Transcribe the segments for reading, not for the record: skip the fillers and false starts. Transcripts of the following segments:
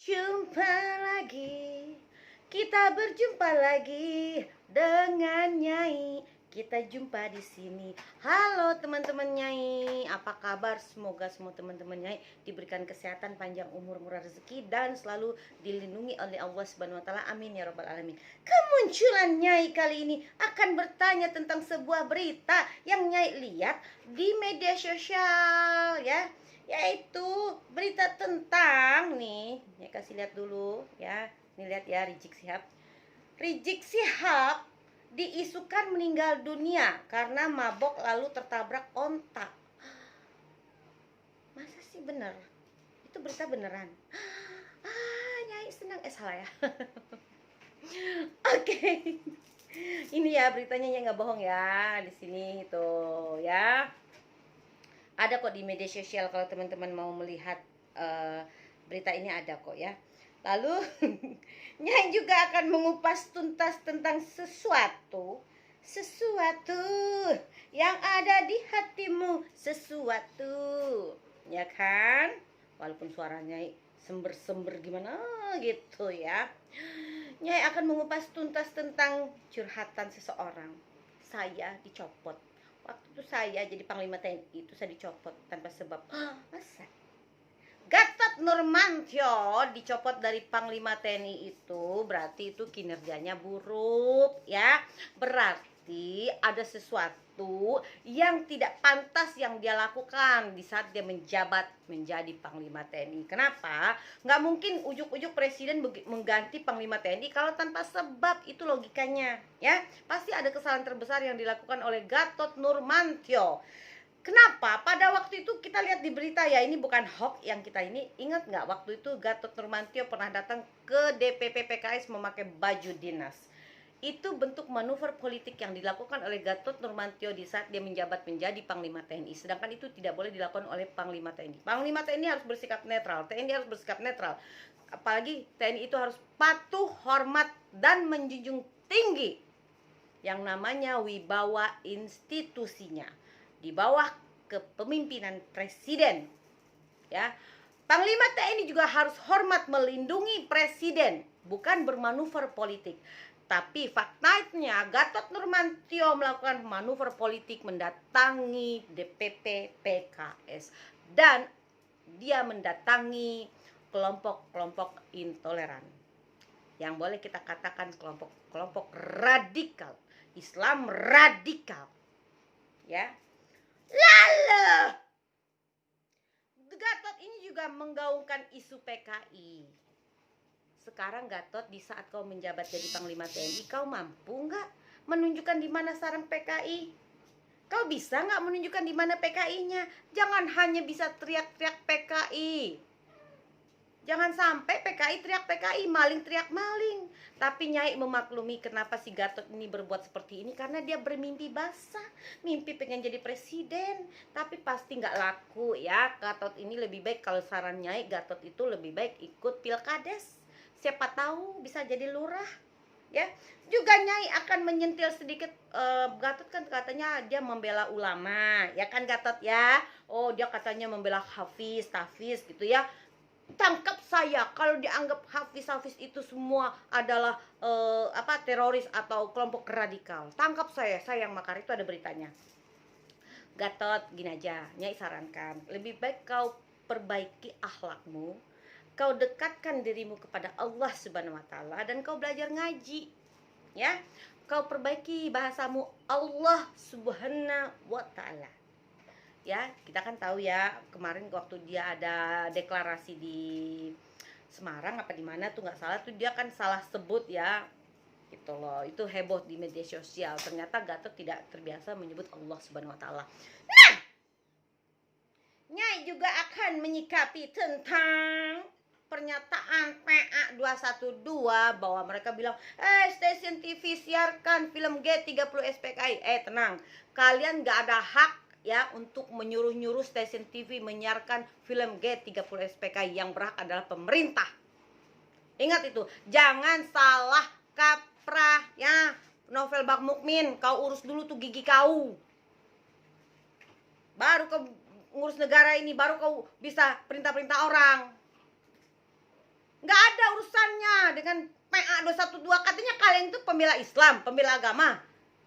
Jumpa lagi, kita berjumpa lagi dengan Nyai. Kita jumpa di sini. Halo teman-teman Nyai, apa kabar? Semoga semua teman-teman Nyai diberikan kesehatan, panjang umur, murah rezeki, dan selalu dilindungi oleh Allah Subhanahu Wa Taala. Amin ya Rabbal Alamin. Kemunculan Nyai kali ini akan bertanya tentang sebuah berita yang Nyai lihat di media sosial, ya, yaitu berita tentang nih, Nyai kasih lihat dulu ya. Nih lihat ya, Rizik Syihab diisukan meninggal dunia karena mabok lalu tertabrak onta. Masa sih bener? Itu berita beneran. Nyai senang, salah ya. Oke. Ini ya beritanya, ya nggak bohong ya. Di sini tuh ya. Ada kok di media sosial, kalau teman-teman mau melihat berita ini ada kok ya. Lalu Nyai juga akan mengupas tuntas tentang sesuatu yang ada di hatimu, ya kan? Walaupun suaranya sember-sember gimana gitu ya. Nyai akan mengupas tuntas tentang curhatan seseorang. Saya dicopot. Waktu itu saya jadi Panglima TNI itu saya dicopot tanpa sebab. Masa? Gatot Nurmantio dicopot dari Panglima TNI itu berarti itu kinerjanya buruk ya. Berarti ada sesuatu yang tidak pantas yang dia lakukan di saat dia menjabat menjadi Panglima TNI. Kenapa? Nggak mungkin ujuk-ujuk presiden mengganti Panglima TNI kalau tanpa sebab, itu logikanya ya. Pasti ada kesalahan terbesar yang dilakukan oleh Gatot Nurmantio. Kenapa? Pada waktu itu kita lihat di berita ya, ini bukan hoax yang kita ini. Ingat nggak waktu itu Gatot Nurmantio pernah datang ke DPP PKS memakai baju dinas. Itu bentuk manuver politik yang dilakukan oleh Gatot Nurmantio di saat dia menjabat menjadi Panglima TNI. Sedangkan itu tidak boleh dilakukan oleh Panglima TNI. Panglima TNI harus bersikap netral. TNI harus bersikap netral. Apalagi TNI itu harus patuh, hormat, dan menjunjung tinggi yang namanya wibawa institusinya di bawah kepemimpinan presiden ya. Panglima TNI juga harus hormat melindungi presiden, bukan bermanuver politik. Tapi faktanya Gatot Nurmantio melakukan manuver politik, mendatangi DPP PKS dan dia mendatangi kelompok-kelompok intoleran, yang boleh kita katakan kelompok-kelompok radikal, Islam radikal ya. Lalu Gatot ini juga menggaungkan isu PKI. Sekarang Gatot, di saat kau menjabat jadi Panglima TNI, kau mampu nggak menunjukkan di mana sarang PKI? Kau bisa nggak menunjukkan di mana PKI-nya? Jangan hanya bisa teriak-teriak PKI. Jangan sampai PKI teriak PKI, maling teriak maling. Tapi Nyai memaklumi kenapa si Gatot ini berbuat seperti ini, karena dia bermimpi basah. Mimpi pengen jadi presiden, tapi pasti nggak laku ya. Gatot ini lebih baik, kalau saran Nyai, Gatot itu lebih baik ikut pilkades. Siapa tahu bisa jadi lurah ya. Juga Nyai akan menyentil sedikit. Gatot kan katanya dia membela ulama, ya kan Gatot ya. Oh, dia katanya membela Hafiz, Tafiz gitu ya. Tangkap saya kalau dianggap Hafiz itu semua adalah teroris atau kelompok radikal. Tangkap saya yang makar. Itu ada beritanya. Gatot, gini aja, Nyai sarankan, lebih baik kau perbaiki akhlakmu, kau dekatkan dirimu kepada Allah Subhanahu Wa Taala, dan kau belajar ngaji ya. Kau perbaiki bahasamu Allah Subhanahu Wa Taala ya. Kita kan tahu ya, kemarin waktu dia ada deklarasi di Semarang apa di mana tuh nggak salah tuh, dia kan salah sebut ya gitu loh. Itu heboh di media sosial. Ternyata Gatot tidak terbiasa menyebut Allah Subhanahu Wa Taala. Nah, Nyai juga akan menyikapi tentang pernyataan PA 212 bahwa mereka bilang, stasiun TV siarkan film G30 SPKI. Tenang, kalian gak ada hak ya untuk menyuruh-nyuruh stasiun TV menyiarkan film G30 SPKI. Yang berhak adalah pemerintah. Ingat itu, jangan salah kaprah ya. Novel Bak Mukmin, kau urus dulu tuh gigi kau, baru kau ngurus negara ini, baru kau bisa perintah-perintah orang. Nggak dengan PA 212, katanya kalian itu pembela Islam, pembela agama.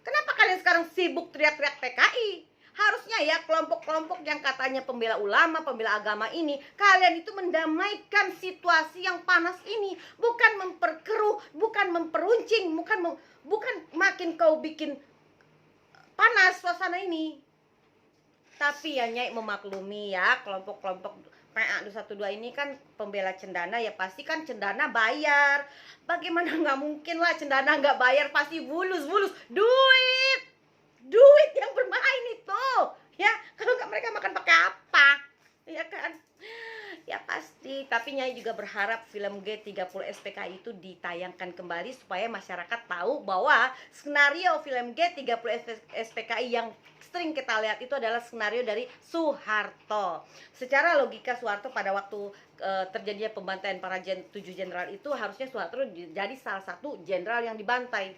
Kenapa kalian sekarang sibuk teriak-teriak PKI? Harusnya ya kelompok-kelompok yang katanya pembela ulama, pembela agama ini, kalian itu mendamaikan situasi yang panas ini, bukan memperkeruh, bukan memperuncing, bukan makin kau bikin panas suasana ini. Tapi ya Nyai memaklumi ya, kelompok-kelompok PA 212 ini kan pembela cendana, ya pasti kan cendana bayar. Bagaimana nggak mungkin lah cendana nggak bayar, pasti bulus duit yang bermain itu ya. Kalau nggak mereka makan pakai apa ya kan, ya pasti. Tapi Nyai juga berharap film G30 SPKI itu ditayangkan kembali supaya masyarakat tahu bahwa skenario film G30 SPKI yang sering kita lihat itu adalah skenario dari Soeharto. Secara logika Soeharto pada waktu terjadinya pembantaian para 7 jenderal itu, harusnya Soeharto jadi salah satu jenderal yang dibantai.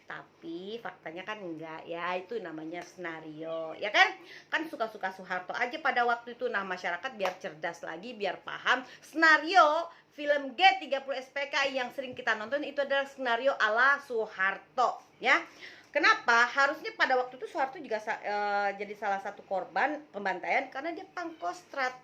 Tapi faktanya kan enggak ya, itu namanya skenario ya kan. Kan suka-suka Soeharto aja pada waktu itu. Nah masyarakat biar cerdas lagi, biar paham, skenario film G30 SPKI yang sering kita nonton itu adalah skenario ala Soeharto ya. Kenapa? Harusnya pada waktu itu Soeharto juga jadi salah satu korban pembantaian karena dia pangkostrat.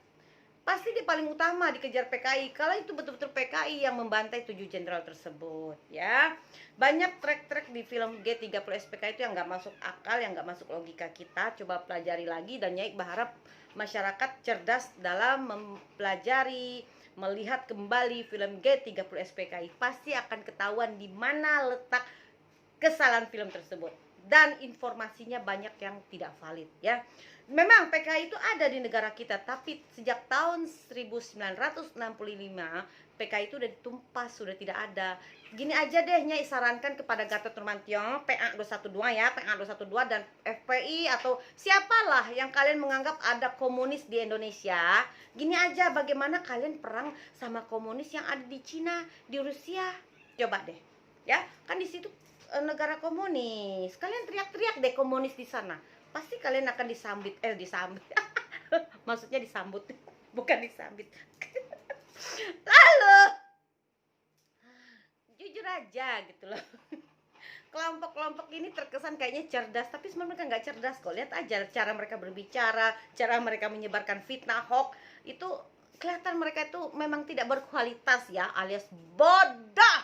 Pasti dia paling utama dikejar PKI. Kalau itu betul-betul PKI yang membantai 7 jenderal tersebut ya. Banyak trek-trek di film G30 SPKI itu yang nggak masuk akal, yang nggak masuk logika kita. Coba pelajari lagi, dan Nyai berharap masyarakat cerdas dalam mempelajari, melihat kembali film G30 SPKI. Pasti akan ketahuan di mana letak kesalahan film tersebut, dan informasinya banyak yang tidak valid ya. Memang PKI itu ada di negara kita, tapi sejak tahun 1965 PKI itu udah ditumpas, sudah tidak ada. Gini aja deh, Nyai sarankan kepada Gatot Nurmantio, PA 212 ya, PA 212 dan FPI atau siapalah yang kalian menganggap ada komunis di Indonesia. Gini aja, bagaimana kalian perang sama komunis yang ada di Cina, di Rusia? Coba deh. Ya, kan di situ negara komunis. Kalian teriak-teriak deh komunis di sana. Pasti kalian akan disambit. Maksudnya disambut, bukan disambit. Lalu jujur aja gitu loh. Kelompok-kelompok ini terkesan kayaknya cerdas, tapi sebenarnya mereka nggak cerdas kok. Lihat aja cara mereka berbicara, cara mereka menyebarkan fitnah, hoax, itu kelihatan mereka itu memang tidak berkualitas ya, alias bodoh.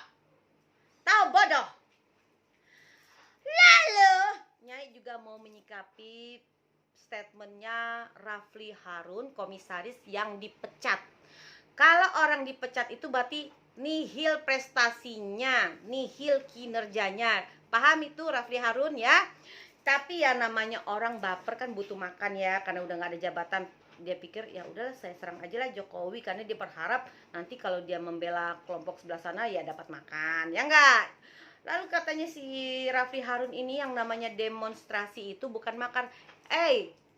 Tahu bodoh. Lalu Nyai juga mau menyikapi statementnya Rafli Harun, komisaris yang dipecat. Kalau orang dipecat itu berarti nihil prestasinya, nihil kinerjanya. Paham itu Rafli Harun ya? Tapi ya namanya orang baper kan butuh makan ya, karena udah gak ada jabatan. Dia pikir ya udahlah saya serang aja lah Jokowi, karena dia berharap nanti kalau dia membela kelompok sebelah sana ya dapat makan, ya enggak? Lalu katanya si Rafli Harun ini yang namanya demonstrasi itu bukan makar.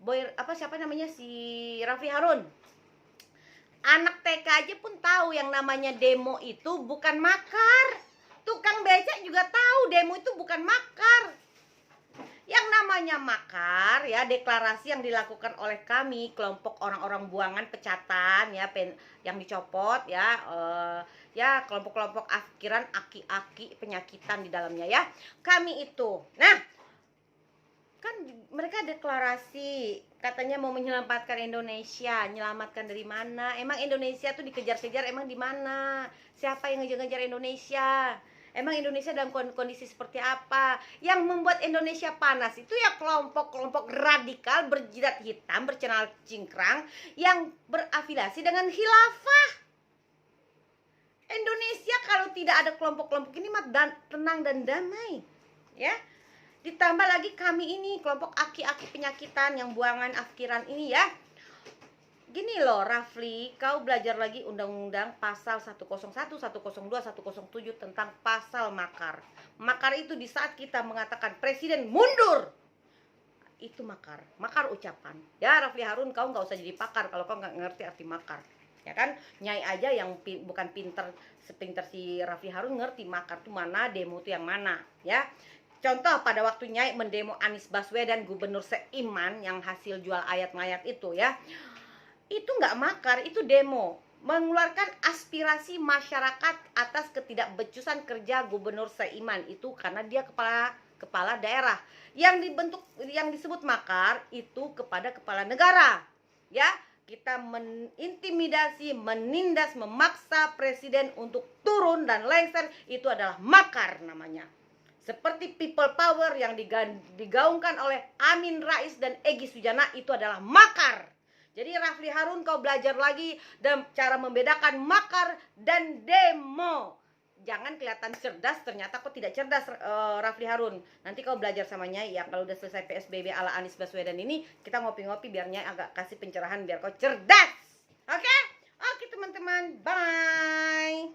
Boy siapa namanya si Rafli Harun? Anak TK aja pun tahu yang namanya demo itu bukan makar. Tukang becak juga tahu demo itu bukan makar. Yang namanya makar ya, deklarasi yang dilakukan oleh kami kelompok orang-orang buangan pecatan ya, yang dicopot ya, ya kelompok-kelompok afikiran, aki-aki penyakitan di dalamnya ya. Kami itu. Nah, kan mereka deklarasi katanya mau menyelamatkan Indonesia. Menyelamatkan dari mana? Emang Indonesia tuh dikejar-kejar emang di mana? Siapa yang ngejar-ngejar Indonesia? Emang Indonesia dalam kondisi seperti apa? Yang membuat Indonesia panas itu ya kelompok-kelompok radikal berjidat hitam, bercenal cingkrang yang berafiliasi dengan khilafah. Indonesia kalau tidak ada kelompok-kelompok ini mah tenang dan damai. Ya. Ditambah lagi kami ini kelompok aki-aki penyakitan yang buangan afikiran ini ya. Gini loh Rafli, kau belajar lagi undang-undang pasal 101, 102, 107 tentang pasal makar. Makar itu di saat kita mengatakan presiden mundur, itu makar, makar ucapan. Ya Rafli Harun, kau nggak usah jadi pakar kalau kau nggak ngerti arti makar. Ya kan, Nyai aja yang bukan pinter sepinter si Rafli Harun ngerti makar itu mana, demo itu yang mana ya. Contoh pada waktu Nyai mendemo Anies Baswedan gubernur seiman yang hasil jual ayat mayat itu ya. Itu nggak makar, itu demo. mengeluarkan aspirasi masyarakat atas ketidakbecusan kerja Gubernur Saiman. Itu karena dia kepala daerah. Yang disebut makar itu kepada kepala negara. Ya, kita menintimidasi, menindas, memaksa presiden untuk turun dan lengser, itu adalah makar namanya. Seperti people power yang digaungkan oleh Amin Rais dan Egy Sujana, itu adalah makar. Jadi Rafli Harun, kau belajar lagi dan cara membedakan makar dan demo. Jangan kelihatan cerdas, ternyata kau tidak cerdas, Rafli Harun. Nanti kau belajar sama Nyai ya, kalau udah selesai PSBB ala Anies Baswedan ini, kita ngopi-ngopi biar Nyai agak kasih pencerahan biar kau cerdas. Oke? Oke teman-teman, bye.